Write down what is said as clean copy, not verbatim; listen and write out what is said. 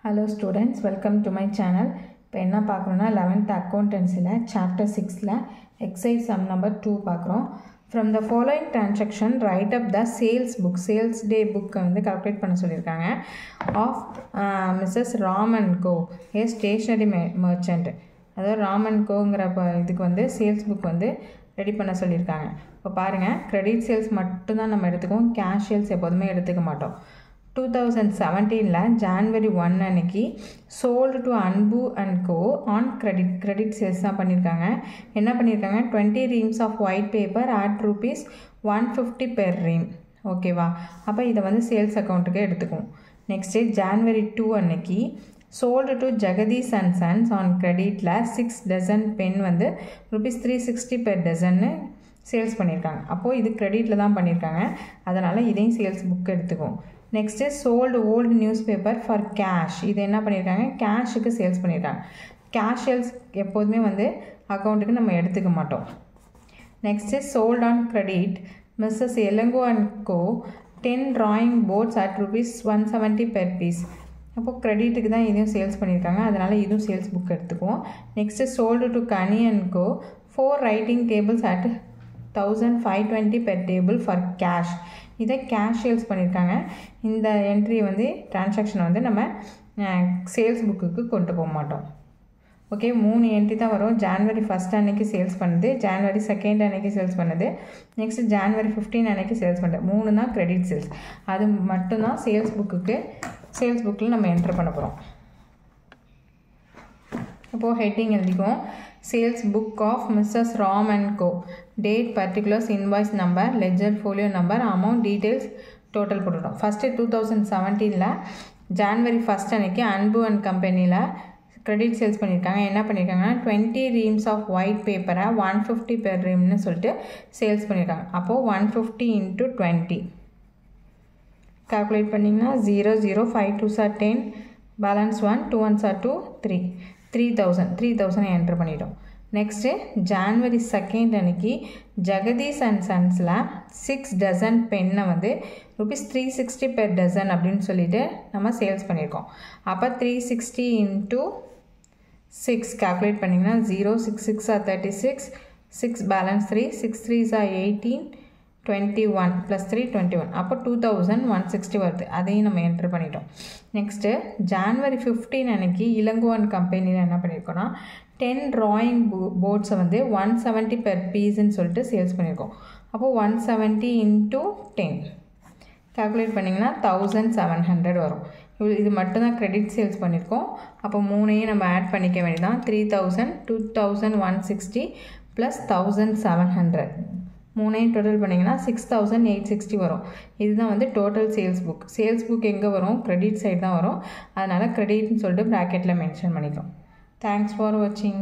Hello students, welcome to my channel. இப்போ என்ன பார்க்குறோம்னா 11th accountancyல chapter 6ல exercise sum number 2 பார்க்குறோம். From the following transaction write up the sales book, sales day book வந்து calculate பண்ண சொல்லியிருக்காங்க of Mrs. Ram and Co, a stationery merchant. அதாவது Ram and கோங்கிற இதுக்கு வந்து sales book வந்து ரெடி பண்ண சொல்லியிருக்காங்க. இப்போ பாருங்கள், கிரெடிட் சேல்ஸ் மட்டும்தான் நம்ம எடுத்துக்குவோம், கேஷ் சேல்ஸ் எப்போதுமே எடுத்துக்க மாட்டோம். 2017 January 1 அன்னைக்கு sold to Anbu and Co on credit sales தான் பண்ணியிருக்காங்க. என்ன பண்ணியிருக்காங்க, 20 reams of white paper at rupees 150 per ream. ஓகேவா, அப்போ இதை வந்து சேல்ஸ் அக்கௌண்ட்டுக்கு எடுத்துக்குவோம். நெக்ஸ்ட்டு January 2 அன்னைக்கு sold to Jagadish and Sons on creditல 6 dozen pen வந்து rupees 360 per dozen சேல்ஸ் பண்ணியிருக்காங்க. அப்போது இது கிரெடிட்டில் தான் பண்ணியிருக்காங்க, அதனால் இதையும் சேல்ஸ் புக் எடுத்துக்குவோம். Next sold old newspaper for cash, இது என்ன பண்ணியிருக்காங்க, கேஷுக்கு சேல்ஸ் பண்ணியிருக்காங்க. கேஷ் சேல்ஸ் எப்போதுமே வந்து அக்கௌண்ட்டுக்கு நம்ம எடுத்துக்க மாட்டோம். Next sold on credit Mrs Elango and co 10 drawing boards at rupees 170 per piece. அப்போது க்ரெடிட்டுக்கு தான் இதையும் சேல்ஸ் பண்ணியிருக்காங்க, அதனால் இதுவும் சேல்ஸ் புக் எடுத்துக்குவோம். Next sold to Ghani and go 4 writing tables at 1520 per table for cash. இதை கேஷ் சேல்ஸ் பண்ணியிருக்காங்க. இந்த என்ட்ரி வந்து டிரான்சாக்ஷனை வந்து நம்ம சேல்ஸ் புக்குக்கு கொண்டு போக மாட்டோம். ஓகே, 3 என்ட்ரி தான் வரும். January 1 அன்னைக்கு சேல்ஸ் பண்ணுது, January 2 அன்னைக்கு சேல்ஸ் பண்ணுது, நெக்ஸ்ட்டு January 15 அன்னைக்கு சேல்ஸ் பண்ணுறது. 3 தான் கிரெடிட் சேல்ஸ், அது மட்டும்தான் சேல்ஸ் புக்கில் நம்ம என்ட்ரு பண்ண போகிறோம். இப்போது ஹெட்டிங் எழுதிக்குவோம், sales book of Mrs Ram and co, date, particulars, invoice number, ledger, folio number, amount details, total போட்டுட்டோம். ஃபஸ்ட்டு 2017 January 1 அன்னைக்கு அன்பு அண்ட் கம்பெனியில் கிரெடிட் சேல்ஸ் பண்ணியிருக்காங்க. என்ன பண்ணியிருக்காங்கன்னா 20 reams ஆஃப் ஒயிட் பேப்பரை 150 per reamனு சொல்லிட்டு சேல்ஸ் பண்ணியிருக்காங்க. அப்போது 150 × 20 கால்குலேட் பண்ணிங்கன்னா 0 0 5 2s are 10, balance 1, 2 1s are 2, 3, 3000 entry பண்ணிட்டோம். நெக்ஸ்ட்டு January 2 அன்னைக்கு ஜெகதீஷ் அண்ட் சன்ஸில் 6 dozen பென்னை வந்து rupees 360 per dozen அப்படின்னு சொல்லிட்டு நம்ம சேல்ஸ் பண்ணியிருக்கோம். அப்போ 360 × 6 கால்குலேட் பண்ணிங்கன்னா 0 6 6 are 36, 6 பேலன்ஸ் 3, 6 3s are 18, 21 + 3 21, அப்போ 2160 வருது. அதையும் நம்ம என்ட்ரு பண்ணிட்டோம். நெக்ஸ்ட்டு January 15 அன்னைக்கு இளங்கோ அண்ட் கம்பெனியில் என்ன பண்ணியிருக்கோன்னா 10 drawing boardsஸை வந்து 170 per pieceன்னு சொல்லிட்டு சேல்ஸ் பண்ணியிருக்கோம். அப்போது 170 × 10 கால்குலேட் பண்ணிங்கன்னா 1700 வரும். இது மட்டும்தான் கிரெடிட் சேல்ஸ் பண்ணியிருக்கோம். அப்போ 3ஐயும் நம்ம ஆட் பண்ணிக்க வேண்டியதான். 3000, 2160 + 1700, 3ஐயும் டோட்டல் பண்ணிங்கன்னா 6860 வரும். இதுதான் வந்து டோட்டல் சேல்ஸ் புக் எங்கே வரும், கிரெடிட் சைடு தான் வரும். அதனால் கிரெடிட்னு சொல்லிட்டு ப்ராக்கெட்டில் மென்ஷன் பண்ணிக்கிறோம். தேங்க்ஸ் ஃபார் வாட்சிங்.